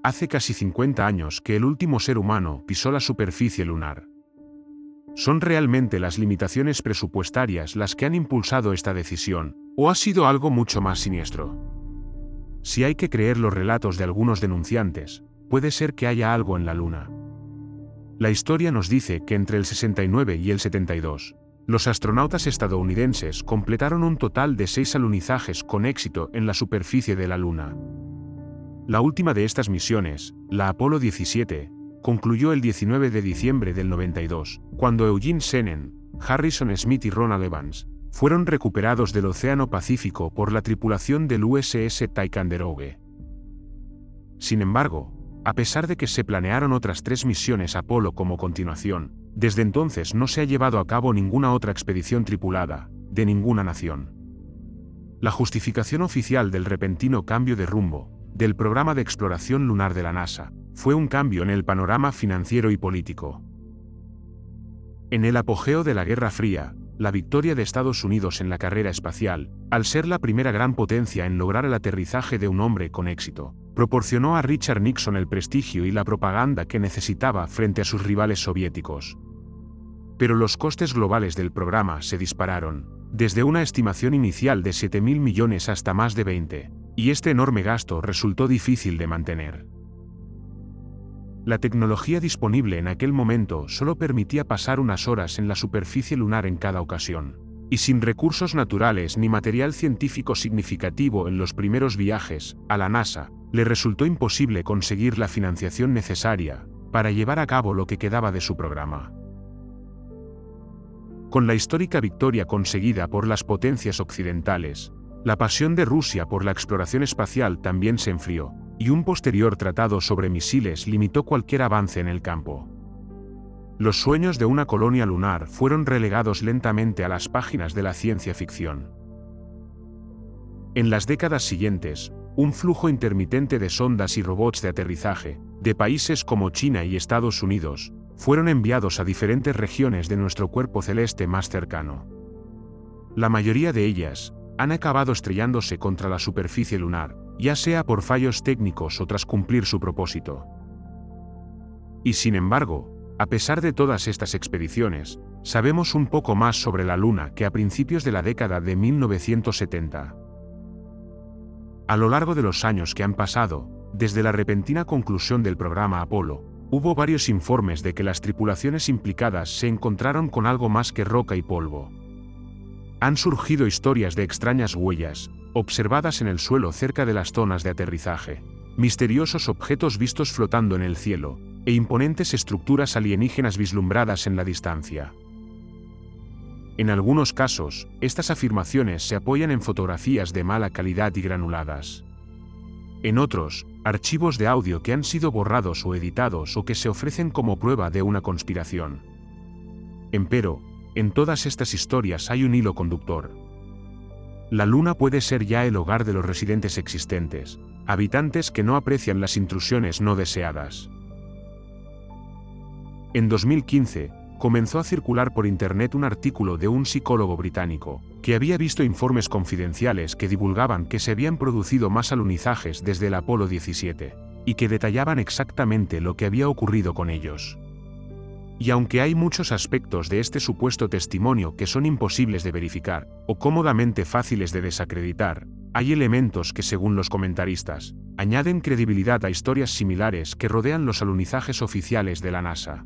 Hace casi 50 años que el último ser humano pisó la superficie lunar. ¿Son realmente las limitaciones presupuestarias las que han impulsado esta decisión, o ha sido algo mucho más siniestro? Si hay que creer los relatos de algunos denunciantes, puede ser que haya algo en la Luna. La historia nos dice que entre el 69 y el 72, los astronautas estadounidenses completaron un total de 6 alunizajes con éxito en la superficie de la Luna. La última de estas misiones, la Apolo 17, concluyó el 19 de diciembre del 92, cuando Eugene Cernan, Harrison Smith y Ronald Evans fueron recuperados del Océano Pacífico por la tripulación del USS Ticonderoga. Sin embargo, a pesar de que se planearon otras 3 misiones Apolo como continuación, desde entonces no se ha llevado a cabo ninguna otra expedición tripulada, de ninguna nación. La justificación oficial del repentino cambio de rumbo del programa de exploración lunar de la NASA fue un cambio en el panorama financiero y político. En el apogeo de la Guerra Fría, la victoria de Estados Unidos en la carrera espacial, al ser la primera gran potencia en lograr el aterrizaje de un hombre con éxito, proporcionó a Richard Nixon el prestigio y la propaganda que necesitaba frente a sus rivales soviéticos. Pero los costes globales del programa se dispararon, desde una estimación inicial de 7.000 millones hasta más de 20, y este enorme gasto resultó difícil de mantener. La tecnología disponible en aquel momento solo permitía pasar unas horas en la superficie lunar en cada ocasión, y sin recursos naturales ni material científico significativo en los primeros viajes, a la NASA le resultó imposible conseguir la financiación necesaria para llevar a cabo lo que quedaba de su programa. Con la histórica victoria conseguida por las potencias occidentales, la pasión de Rusia por la exploración espacial también se enfrió, y un posterior tratado sobre misiles limitó cualquier avance en el campo. Los sueños de una colonia lunar fueron relegados lentamente a las páginas de la ciencia ficción. En las décadas siguientes, un flujo intermitente de sondas y robots de aterrizaje, de países como China y Estados Unidos, fueron enviados a diferentes regiones de nuestro cuerpo celeste más cercano. La mayoría de ellas han acabado estrellándose contra la superficie lunar, ya sea por fallos técnicos o tras cumplir su propósito. Y sin embargo, a pesar de todas estas expediciones, sabemos un poco más sobre la Luna que a principios de la década de 1970. A lo largo de los años que han pasado, desde la repentina conclusión del programa Apolo, hubo varios informes de que las tripulaciones implicadas se encontraron con algo más que roca y polvo. Han surgido historias de extrañas huellas, observadas en el suelo cerca de las zonas de aterrizaje, misteriosos objetos vistos flotando en el cielo, e imponentes estructuras alienígenas vislumbradas en la distancia. En algunos casos, estas afirmaciones se apoyan en fotografías de mala calidad y granuladas. En otros, archivos de audio que han sido borrados o editados o que se ofrecen como prueba de una conspiración. Empero, en todas estas historias hay un hilo conductor. La Luna puede ser ya el hogar de los residentes existentes, habitantes que no aprecian las intrusiones no deseadas. En 2015, comenzó a circular por internet un artículo de un psicólogo británico, que había visto informes confidenciales que divulgaban que se habían producido más alunizajes desde el Apolo 17, y que detallaban exactamente lo que había ocurrido con ellos. Y aunque hay muchos aspectos de este supuesto testimonio que son imposibles de verificar, o cómodamente fáciles de desacreditar, hay elementos que, según los comentaristas, añaden credibilidad a historias similares que rodean los alunizajes oficiales de la NASA.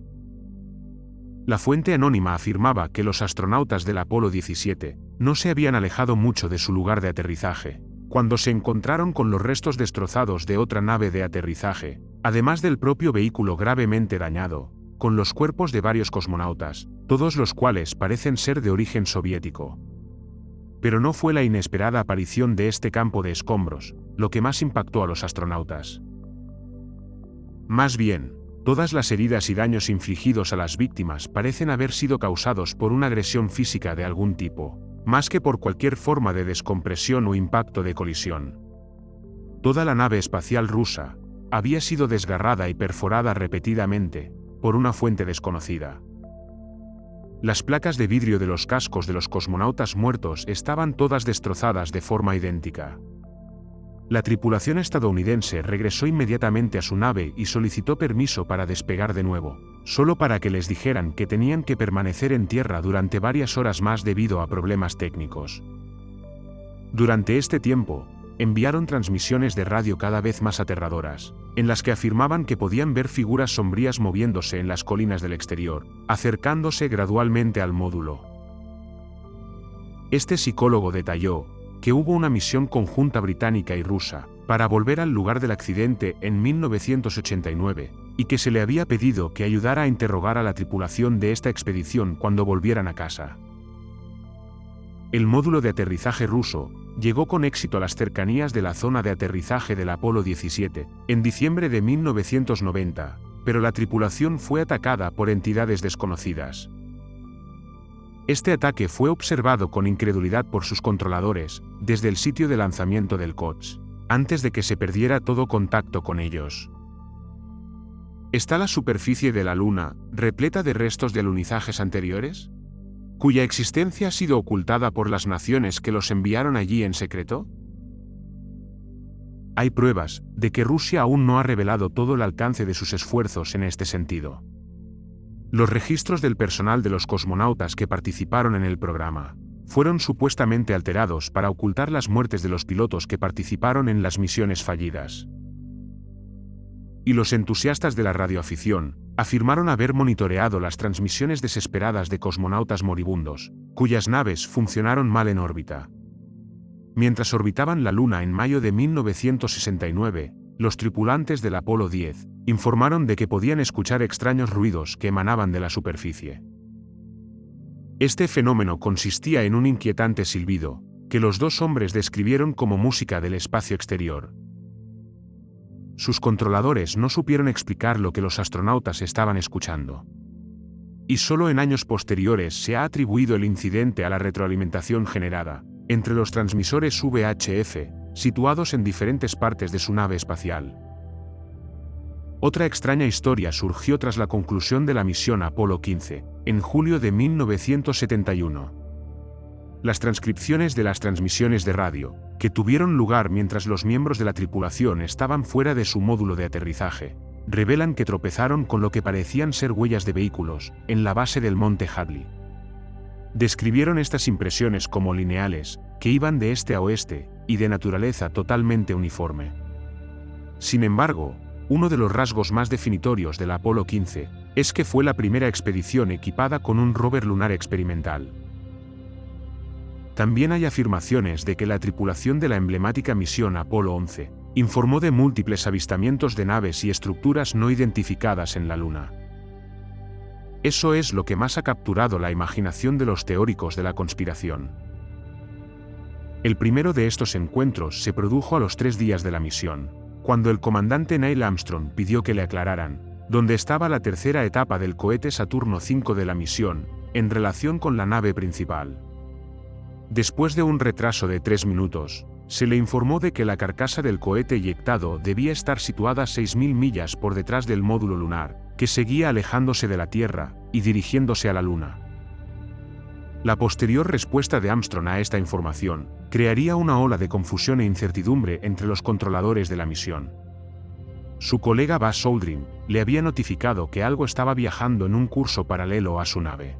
La fuente anónima afirmaba que los astronautas del Apolo 17 no se habían alejado mucho de su lugar de aterrizaje, cuando se encontraron con los restos destrozados de otra nave de aterrizaje, además del propio vehículo gravemente dañado, con los cuerpos de varios cosmonautas, todos los cuales parecen ser de origen soviético. Pero no fue la inesperada aparición de este campo de escombros lo que más impactó a los astronautas. Más bien, todas las heridas y daños infligidos a las víctimas parecen haber sido causados por una agresión física de algún tipo, más que por cualquier forma de descompresión o impacto de colisión. Toda la nave espacial rusa había sido desgarrada y perforada repetidamente por una fuente desconocida. Las placas de vidrio de los cascos de los cosmonautas muertos estaban todas destrozadas de forma idéntica. La tripulación estadounidense regresó inmediatamente a su nave y solicitó permiso para despegar de nuevo, solo para que les dijeran que tenían que permanecer en tierra durante varias horas más debido a problemas técnicos. Durante este tiempo, enviaron transmisiones de radio cada vez más aterradoras, en las que afirmaban que podían ver figuras sombrías moviéndose en las colinas del exterior, acercándose gradualmente al módulo. Este psicólogo detalló que hubo una misión conjunta británica y rusa para volver al lugar del accidente en 1989, y que se le había pedido que ayudara a interrogar a la tripulación de esta expedición cuando volvieran a casa. El módulo de aterrizaje ruso llegó con éxito a las cercanías de la zona de aterrizaje del Apolo 17, en diciembre de 1990, pero la tripulación fue atacada por entidades desconocidas. Este ataque fue observado con incredulidad por sus controladores, desde el sitio de lanzamiento del COTS, antes de que se perdiera todo contacto con ellos. ¿Está la superficie de la Luna repleta de restos de alunizajes anteriores, cuya existencia ha sido ocultada por las naciones que los enviaron allí en secreto? Hay pruebas de que Rusia aún no ha revelado todo el alcance de sus esfuerzos en este sentido. Los registros del personal de los cosmonautas que participaron en el programa fueron supuestamente alterados para ocultar las muertes de los pilotos que participaron en las misiones fallidas. Y los entusiastas de la radioafición afirmaron haber monitoreado las transmisiones desesperadas de cosmonautas moribundos, cuyas naves funcionaron mal en órbita. Mientras orbitaban la Luna en mayo de 1969, los tripulantes del Apolo 10 informaron de que podían escuchar extraños ruidos que emanaban de la superficie. Este fenómeno consistía en un inquietante silbido, que los dos hombres describieron como música del espacio exterior. Sus controladores no supieron explicar lo que los astronautas estaban escuchando. Y solo en años posteriores se ha atribuido el incidente a la retroalimentación generada entre los transmisores VHF, situados en diferentes partes de su nave espacial. Otra extraña historia surgió tras la conclusión de la misión Apolo 15, en julio de 1971. Las transcripciones de las transmisiones de radio, que tuvieron lugar mientras los miembros de la tripulación estaban fuera de su módulo de aterrizaje, revelan que tropezaron con lo que parecían ser huellas de vehículos en la base del monte Hadley. Describieron estas impresiones como lineales, que iban de este a oeste, y de naturaleza totalmente uniforme. Sin embargo, uno de los rasgos más definitorios del Apolo 15 es que fue la primera expedición equipada con un rover lunar experimental. También hay afirmaciones de que la tripulación de la emblemática misión Apolo 11 informó de múltiples avistamientos de naves y estructuras no identificadas en la Luna. Eso es lo que más ha capturado la imaginación de los teóricos de la conspiración. El primero de estos encuentros se produjo a los 3 días de la misión, cuando el comandante Neil Armstrong pidió que le aclararan dónde estaba la tercera etapa del cohete Saturno V de la misión, en relación con la nave principal. Después de un retraso de 3 minutos, se le informó de que la carcasa del cohete eyectado debía estar situada 6.000 millas por detrás del módulo lunar, que seguía alejándose de la Tierra y dirigiéndose a la Luna. La posterior respuesta de Armstrong a esta información crearía una ola de confusión e incertidumbre entre los controladores de la misión. Su colega Buzz Aldrin le había notificado que algo estaba viajando en un curso paralelo a su nave.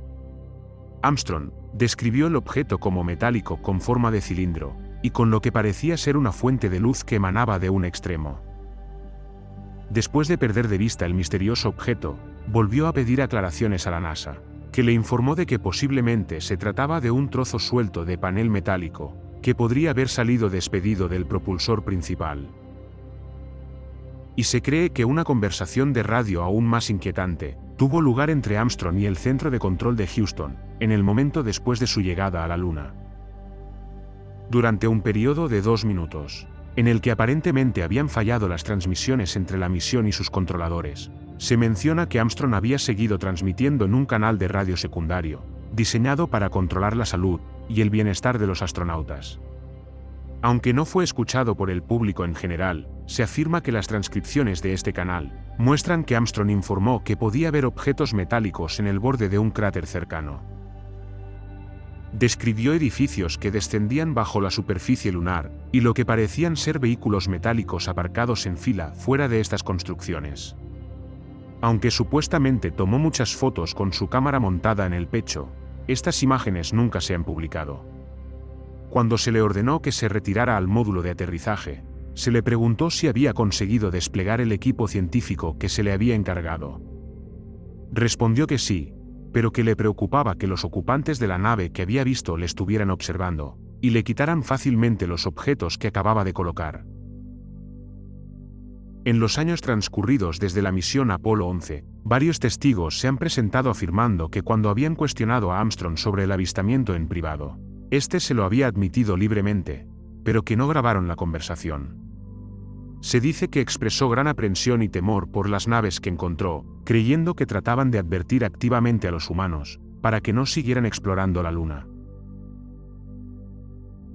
Armstrong describió el objeto como metálico con forma de cilindro, y con lo que parecía ser una fuente de luz que emanaba de un extremo. Después de perder de vista el misterioso objeto, volvió a pedir aclaraciones a la NASA, que le informó de que posiblemente se trataba de un trozo suelto de panel metálico, que podría haber salido despedido del propulsor principal. Y se cree que una conversación de radio aún más inquietante tuvo lugar entre Armstrong y el centro de control de Houston, en el momento después de su llegada a la Luna. Durante un periodo de 2 minutos, en el que aparentemente habían fallado las transmisiones entre la misión y sus controladores, se menciona que Armstrong había seguido transmitiendo en un canal de radio secundario, diseñado para controlar la salud y el bienestar de los astronautas. Aunque no fue escuchado por el público en general, se afirma que las transcripciones de este canal muestran que Armstrong informó que podía haber objetos metálicos en el borde de un cráter cercano. Describió edificios que descendían bajo la superficie lunar, y lo que parecían ser vehículos metálicos aparcados en fila fuera de estas construcciones. Aunque supuestamente tomó muchas fotos con su cámara montada en el pecho, estas imágenes nunca se han publicado. Cuando se le ordenó que se retirara al módulo de aterrizaje, se le preguntó si había conseguido desplegar el equipo científico que se le había encargado. Respondió que sí, pero que le preocupaba que los ocupantes de la nave que había visto le estuvieran observando, y le quitaran fácilmente los objetos que acababa de colocar. En los años transcurridos desde la misión Apolo 11, varios testigos se han presentado afirmando que cuando habían cuestionado a Armstrong sobre el avistamiento en privado, este se lo había admitido libremente, pero que no grabaron la conversación. Se dice que expresó gran aprensión y temor por las naves que encontró, creyendo que trataban de advertir activamente a los humanos, para que no siguieran explorando la Luna.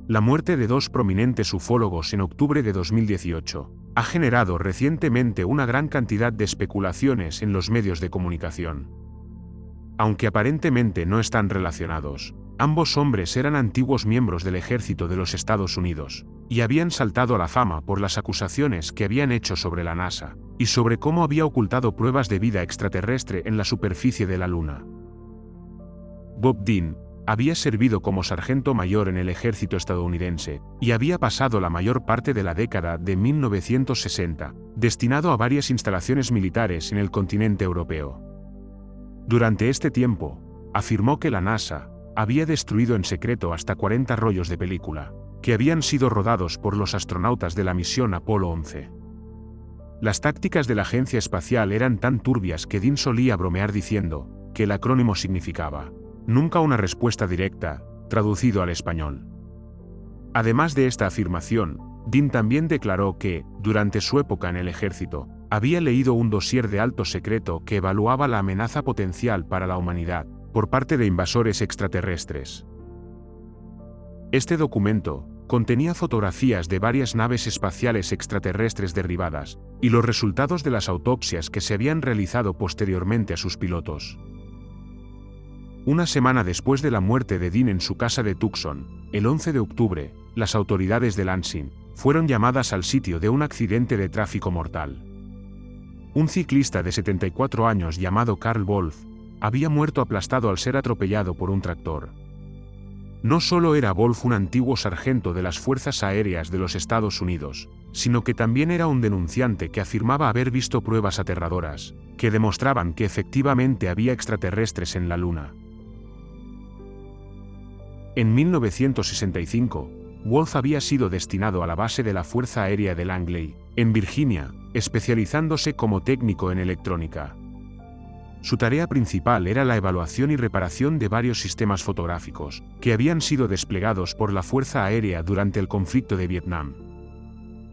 La muerte de dos prominentes ufólogos en octubre de 2018 ha generado recientemente una gran cantidad de especulaciones en los medios de comunicación. Aunque aparentemente no están relacionados, ambos hombres eran antiguos miembros del ejército de los Estados Unidos, y habían saltado a la fama por las acusaciones que habían hecho sobre la NASA, y sobre cómo había ocultado pruebas de vida extraterrestre en la superficie de la Luna. Bob Dean había servido como sargento mayor en el ejército estadounidense, y había pasado la mayor parte de la década de 1960, destinado a varias instalaciones militares en el continente europeo. Durante este tiempo, afirmó que la NASA había destruido en secreto hasta 40 rollos de película, que habían sido rodados por los astronautas de la misión Apolo 11. Las tácticas de la agencia espacial eran tan turbias que Dean solía bromear diciendo que el acrónimo significaba nunca una respuesta directa, traducido al español. Además de esta afirmación, Dean también declaró que, durante su época en el ejército, había leído un dossier de alto secreto que evaluaba la amenaza potencial para la humanidad por parte de invasores extraterrestres. Este documento contenía fotografías de varias naves espaciales extraterrestres derribadas y los resultados de las autopsias que se habían realizado posteriormente a sus pilotos. Una semana después de la muerte de Dean en su casa de Tucson, el 11 de octubre, las autoridades de Lansing fueron llamadas al sitio de un accidente de tráfico mortal. Un ciclista de 74 años llamado Carl Wolf había muerto aplastado al ser atropellado por un tractor. No solo era Wolf un antiguo sargento de las Fuerzas Aéreas de los Estados Unidos, sino que también era un denunciante que afirmaba haber visto pruebas aterradoras, que demostraban que efectivamente había extraterrestres en la Luna. En 1965, Wolf había sido destinado a la base de la Fuerza Aérea de Langley, en Virginia, especializándose como técnico en electrónica. Su tarea principal era la evaluación y reparación de varios sistemas fotográficos, que habían sido desplegados por la Fuerza Aérea durante el conflicto de Vietnam.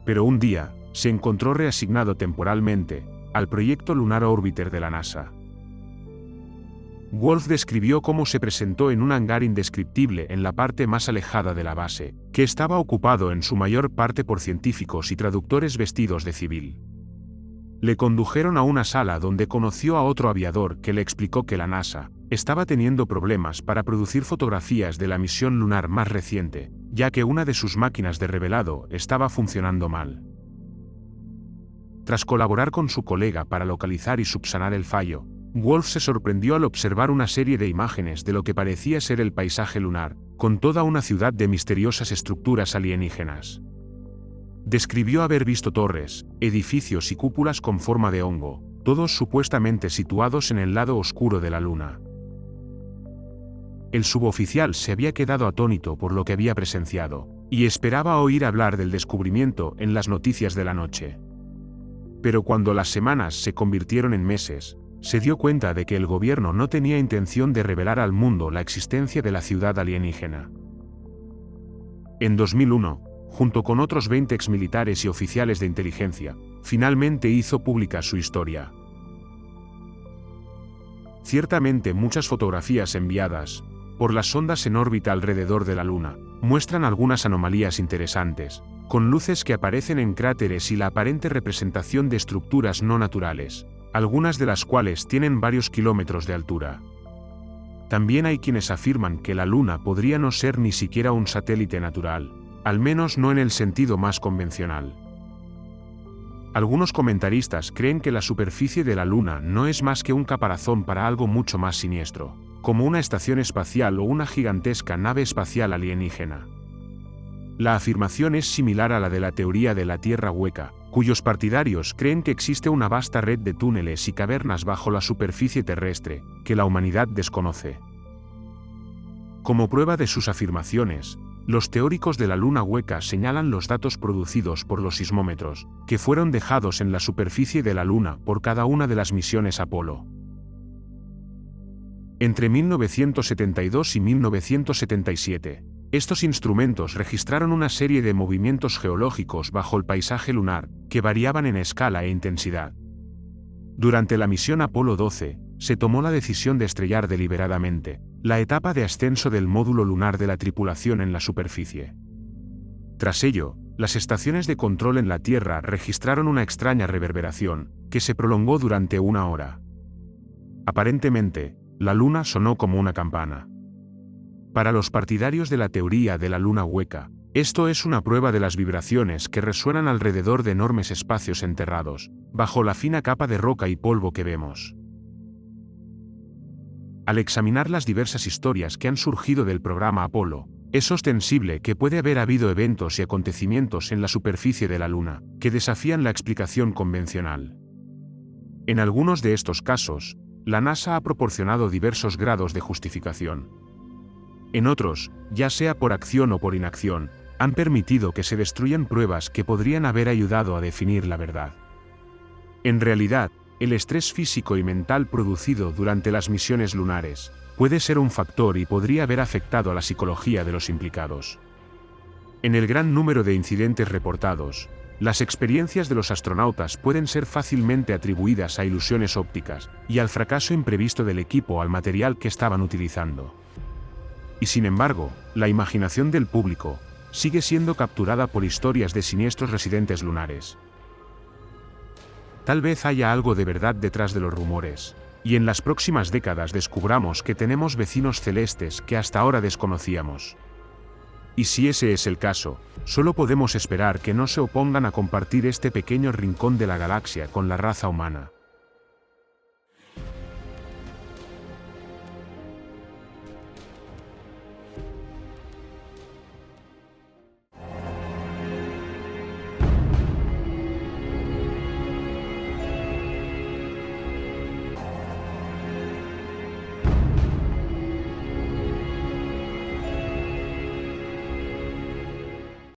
Pero un día, se encontró reasignado temporalmente al proyecto Lunar Orbiter de la NASA. Wolf describió cómo se presentó en un hangar indescriptible en la parte más alejada de la base, que estaba ocupado en su mayor parte por científicos y traductores vestidos de civil. Le condujeron a una sala donde conoció a otro aviador que le explicó que la NASA estaba teniendo problemas para producir fotografías de la misión lunar más reciente, ya que una de sus máquinas de revelado estaba funcionando mal. Tras colaborar con su colega para localizar y subsanar el fallo, Wolf se sorprendió al observar una serie de imágenes de lo que parecía ser el paisaje lunar, con toda una ciudad de misteriosas estructuras alienígenas. Describió haber visto torres, edificios y cúpulas con forma de hongo, todos supuestamente situados en el lado oscuro de la Luna. El suboficial se había quedado atónito por lo que había presenciado, y esperaba oír hablar del descubrimiento en las noticias de la noche. Pero cuando las semanas se convirtieron en meses, se dio cuenta de que el gobierno no tenía intención de revelar al mundo la existencia de la ciudad alienígena. En 2001, junto con otros 20 exmilitares y oficiales de inteligencia, finalmente hizo pública su historia. Ciertamente muchas fotografías enviadas por las sondas en órbita alrededor de la Luna muestran algunas anomalías interesantes, con luces que aparecen en cráteres y la aparente representación de estructuras no naturales, algunas de las cuales tienen varios kilómetros de altura. También hay quienes afirman que la Luna podría no ser ni siquiera un satélite natural, al menos no en el sentido más convencional. Algunos comentaristas creen que la superficie de la Luna no es más que un caparazón para algo mucho más siniestro, como una estación espacial o una gigantesca nave espacial alienígena. La afirmación es similar a la de la teoría de la Tierra hueca, cuyos partidarios creen que existe una vasta red de túneles y cavernas bajo la superficie terrestre, que la humanidad desconoce. Como prueba de sus afirmaciones, los teóricos de la Luna hueca señalan los datos producidos por los sismómetros, que fueron dejados en la superficie de la Luna por cada una de las misiones Apolo. Entre 1972 y 1977, estos instrumentos registraron una serie de movimientos geológicos bajo el paisaje lunar, que variaban en escala e intensidad. Durante la misión Apolo 12, se tomó la decisión de estrellar deliberadamente la etapa de ascenso del módulo lunar de la tripulación en la superficie. Tras ello, las estaciones de control en la Tierra registraron una extraña reverberación, que se prolongó durante 1 hora. Aparentemente, la Luna sonó como una campana. Para los partidarios de la teoría de la Luna hueca, esto es una prueba de las vibraciones que resuenan alrededor de enormes espacios enterrados, bajo la fina capa de roca y polvo que vemos. Al examinar las diversas historias que han surgido del programa Apolo, es ostensible que puede haber habido eventos y acontecimientos en la superficie de la Luna, que desafían la explicación convencional. En algunos de estos casos, la NASA ha proporcionado diversos grados de justificación. En otros, ya sea por acción o por inacción, han permitido que se destruyan pruebas que podrían haber ayudado a definir la verdad. En realidad, el estrés físico y mental producido durante las misiones lunares puede ser un factor y podría haber afectado a la psicología de los implicados. En el gran número de incidentes reportados, las experiencias de los astronautas pueden ser fácilmente atribuidas a ilusiones ópticas y al fracaso imprevisto del equipo o al material que estaban utilizando. Y sin embargo, la imaginación del público sigue siendo capturada por historias de siniestros residentes lunares. Tal vez haya algo de verdad detrás de los rumores, y en las próximas décadas descubramos que tenemos vecinos celestes que hasta ahora desconocíamos. Y si ese es el caso, solo podemos esperar que no se opongan a compartir este pequeño rincón de la galaxia con la raza humana.